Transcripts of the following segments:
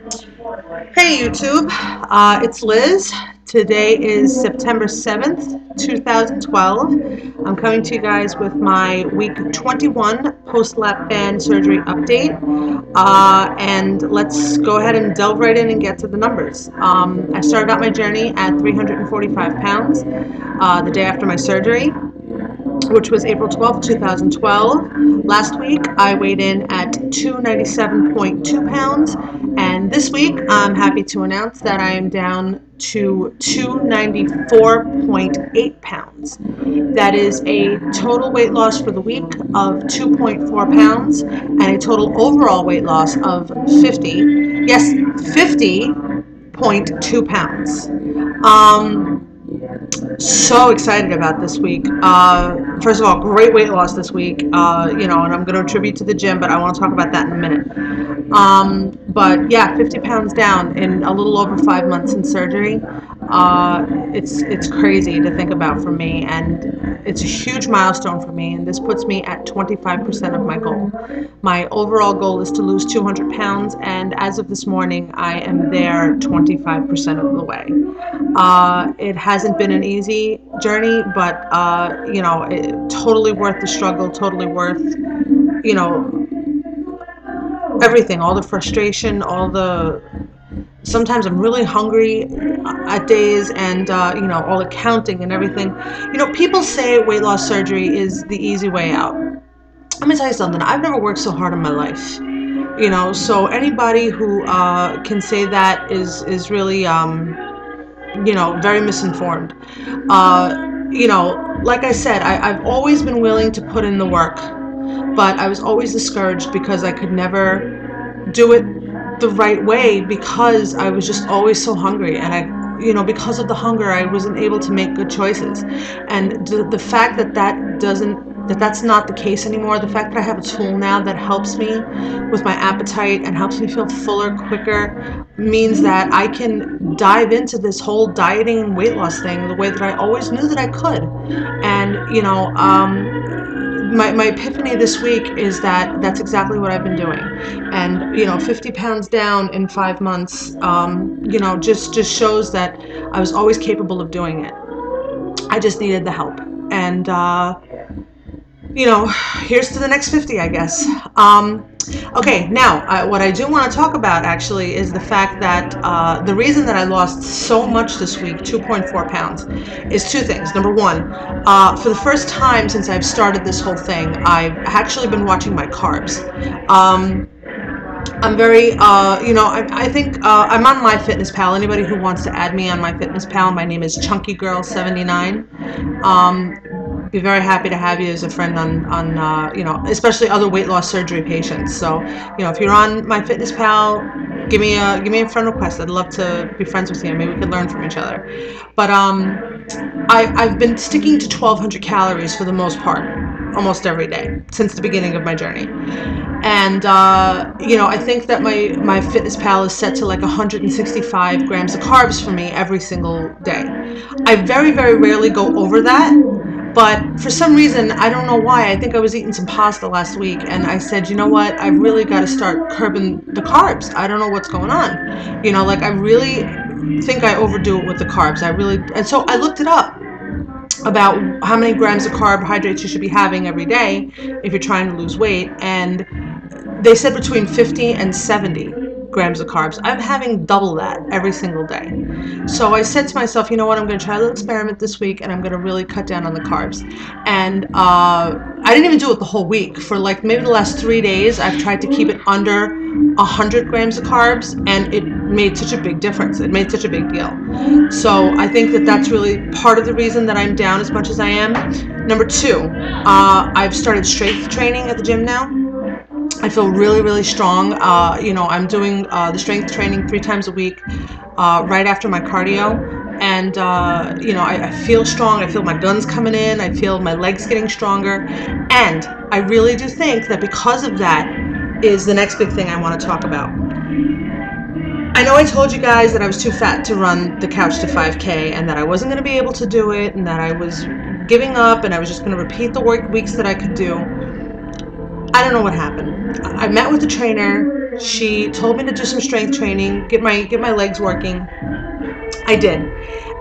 Hey YouTube, it's Liz. Today is September 7th, 2012. I'm coming to you guys with my week 21 post-lap band surgery update. And let's go ahead and delve right in and get to the numbers. I started out my journey at 345 pounds the day after my surgery, which was April 12th, 2012. Last week, I weighed in at 297.2 pounds, and this week, I'm happy to announce that I am down to 294.8 pounds. That is a total weight loss for the week of 2.4 pounds and a total overall weight loss of 50.2 pounds. So excited about this week. First of all, great weight loss this week. And I'm going to attribute to the gym, but I want to talk about that in a minute. But yeah, 50 pounds down in a little over 5 months in surgery. It's crazy to think about for me, and it's a huge milestone for me, and this puts me at 25% of my goal. My overall goal is to lose 200 pounds, and as of this morning, I am there 25% of the way. It hasn't been an easy journey, but totally worth the struggle, totally worth, everything, all the frustration, sometimes I'm really hungry at days, and all the counting and everything. People say weight loss surgery is the easy way out. Let me tell you something. I've never worked so hard in my life. So anybody who can say that is really very misinformed. Like I said, I've always been willing to put in the work, but I was always discouraged because I could never do it the right way, because I was just always so hungry, and because of the hunger, I wasn't able to make good choices. And the fact that that's not the case anymore, the fact that I have a tool now that helps me with my appetite and helps me feel fuller quicker, means that I can dive into this whole dieting and weight loss thing the way that I always knew that I could. And my epiphany this week is that that's exactly what I've been doing. And 50 pounds down in 5 months, just shows that I was always capable of doing it. I just needed the help. And here's to the next 50, I guess. Okay, now, what I do want to talk about, actually, is the fact that the reason that I lost so much this week, 2.4 pounds, is two things. Number one, for the first time since I've started this whole thing, I've actually been watching my carbs. I'm very, I think I'm on MyFitnessPal. Anybody who wants to add me on MyFitnessPal, my name is ChunkyGirl79. Be very happy to have you as a friend on especially other weight loss surgery patients. So, if you're on MyFitnessPal, give me a friend request. I'd love to be friends with you. Maybe we could learn from each other. But I've been sticking to 1,200 calories for the most part, almost every day since the beginning of my journey. And I think that my MyFitnessPal is set to like 165 grams of carbs for me every single day. I very, very rarely go over that, but for some reason, I don't know why, I think I was eating some pasta last week, and I said, you know what, I really got to start curbing the carbs. I don't know what's going on. I really think I overdo it with the carbs. And so I looked it up about how many grams of carbohydrates you should be having every day if you're trying to lose weight, and they said between 50 and 70 grams of carbs. I'm having double that every single day. So I said to myself, you know what, I'm going to try a little experiment this week, and I'm going to really cut down on the carbs. And I didn't even do it the whole week. For like maybe the last 3 days, I've tried to keep it under 100 grams of carbs, and it made such a big difference. It made such a big deal. So I think that that's really part of the reason that I'm down as much as I am. Number two, I've started strength training at the gym now. I feel really, really strong. I'm doing the strength training 3 times a week right after my cardio. And, I feel strong. I feel my guns coming in. I feel my legs getting stronger. And I really do think that because of that is the next big thing I want to talk about. I know I told you guys that I was too fat to run the Couch to 5K, and that I wasn't going to be able to do it, and that I was giving up, and I was just going to repeat the weeks that I could do. I don't know what happened. I met with the trainer. She told me to do some strength training, get my legs working. I did.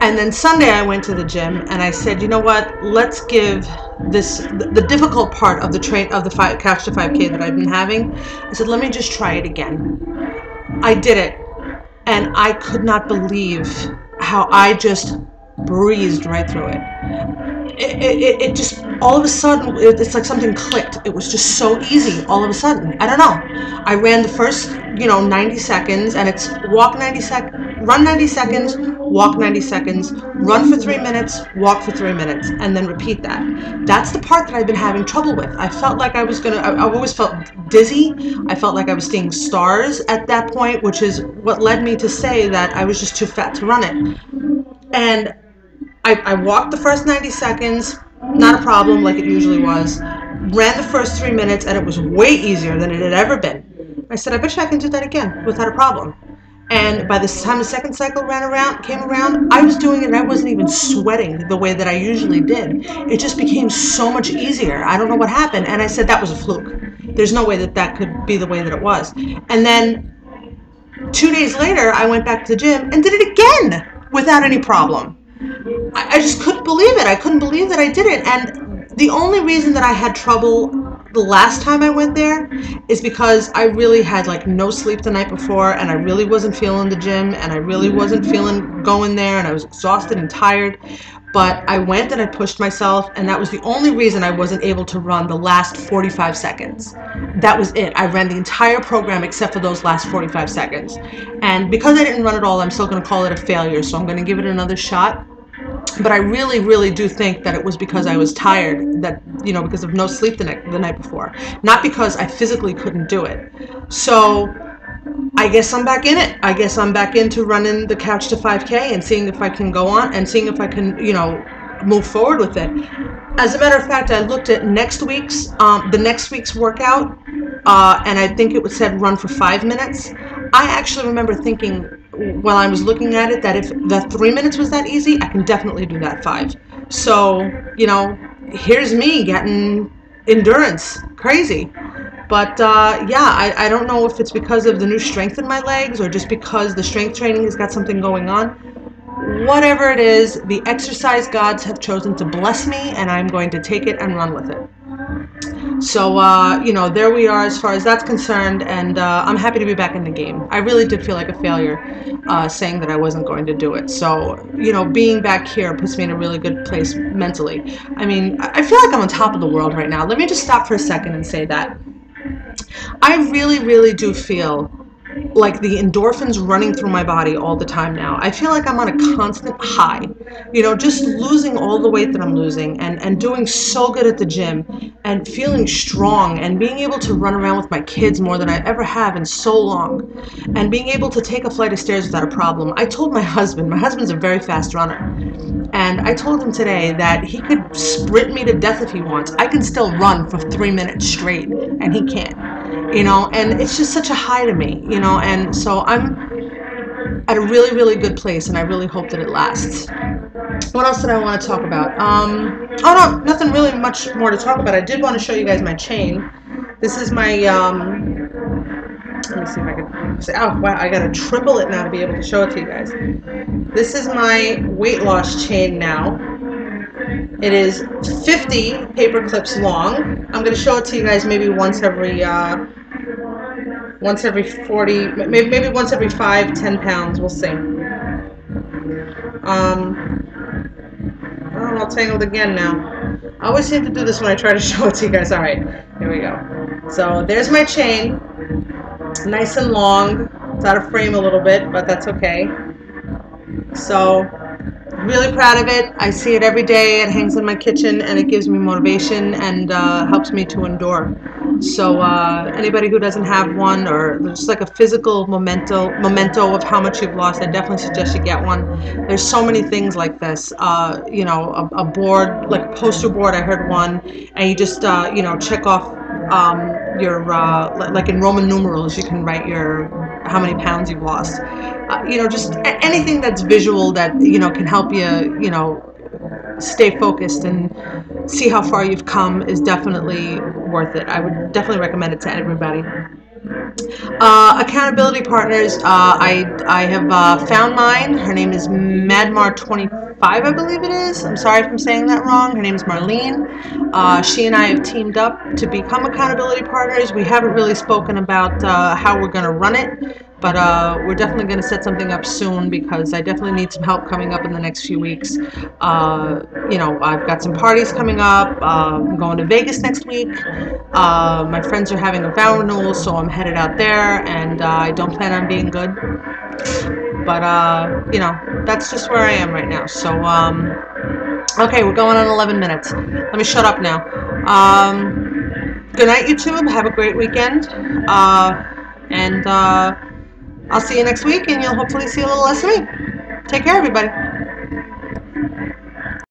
And then Sunday I went to the gym and I said, you know what? Let's give this the difficult part of the Couch to 5K that I've been having. I said, let me just try it again. I did it, and I could not believe how I just breezed right through it. It just, all of a sudden, it's like something clicked. It was just so easy all of a sudden. I don't know. I ran the first, 90 seconds, and it's run 90 seconds, walk 90 seconds, run for 3 minutes, walk for 3 minutes, and then repeat that. That's the part that I've been having trouble with. I felt like I always felt dizzy. I felt like I was seeing stars at that point, which is what led me to say that I was just too fat to run it. And I walked the first 90 seconds, not a problem like it usually was. Ran the first 3 minutes, and it was way easier than it had ever been. I said, I bet you I can do that again without a problem. And by the time the second cycle came around, I was doing it and I wasn't even sweating the way that I usually did. It just became so much easier. I don't know what happened. And I said, that was a fluke. There's no way that could be the way that it was. And then 2 days later, I went back to the gym and did it again without any problem. I just couldn't believe it. I couldn't believe that I did it. And the only reason that I had trouble the last time I went there is because I really had like no sleep the night before, and I really wasn't feeling the gym, and I really wasn't feeling going there, and I was exhausted and tired. But I went and I pushed myself, and that was the only reason I wasn't able to run the last 45 seconds. That was it. I ran the entire program except for those last 45 seconds. And because I didn't run it all, I'm still going to call it a failure, so I'm going to give it another shot. But I really, really do think that it was because I was tired, that, because of no sleep the night before, not because I physically couldn't do it. So I guess I'm back in it. I guess I'm back into running the Couch to 5K and seeing if I can go on and seeing if I can, move forward with it. As a matter of fact, I looked at the next week's workout, and I think it said run for 5 minutes. I actually remember thinking while I was looking at it that if the 3 minutes was that easy, I can definitely do that 5. So, here's me getting endurance. Crazy. But yeah, I don't know if it's because of the new strength in my legs or just because the strength training has got something going on. Whatever it is, the exercise gods have chosen to bless me, and I'm going to take it and run with it. So, there we are as far as that's concerned, and I'm happy to be back in the game. I really did feel like a failure saying that I wasn't going to do it. So, being back here puts me in a really good place mentally. I mean, I feel like I'm on top of the world right now. Let me just stop for a second and say that. I really, really do feel like the endorphins running through my body all the time now. I feel like I'm on a constant high, just losing all the weight that I'm losing and doing so good at the gym and feeling strong and being able to run around with my kids more than I ever have in so long and being able to take a flight of stairs without a problem. I told my husband's a very fast runner, and I told him today that he could sprint me to death if he wants. I can still run for 3 minutes straight, and he can't. And it's just such a high to me, and so I'm at a really, really good place, and I really hope that it lasts. What else did I want to talk about? Oh no, nothing really much more to talk about. I did want to show you guys my chain. This is my, let me see if I can say, oh wow, I gotta triple it now to be able to show it to you guys. This is my weight loss chain now. It is 50 paper clips long. I'm going to show it to you guys maybe once every 40, maybe once every 5-10 pounds. We'll see. Oh, all tangled again now. I always seem to do this when I try to show it to you guys. All right, here we go. So there's my chain. Nice and long. It's out of frame a little bit, but that's okay. So really proud of it. I see it every day. It hangs in my kitchen, and it gives me motivation and helps me to endure. So anybody who doesn't have one, or just like a physical memento of how much you've lost, I definitely suggest you get one. There's so many things like this. A board, like a poster board. I heard one, and you just check off your like in Roman numerals. You can write how many pounds you've lost. Just anything that's visual that can help you stay focused and see how far you've come is definitely worth it. I would definitely recommend it to everybody. Accountability partners. I have found mine. Her name is Madmar25, I believe it is. I'm sorry if I'm saying that wrong. Her name is Marlene. She and I have teamed up to become accountability partners. We haven't really spoken about how we're going to run it, but we're definitely going to set something up soon because I definitely need some help coming up in the next few weeks. You know, I've got some parties coming up. I'm going to Vegas next week. My friends are having a vow renewal, so I'm headed out there, and I don't plan on being good. But, you know, that's just where I am right now. So, okay, we're going on 11 minutes. Let me shut up now. Good night, YouTube. Have a great weekend. And I'll see you next week, and you'll hopefully see a little less of me. Take care, everybody.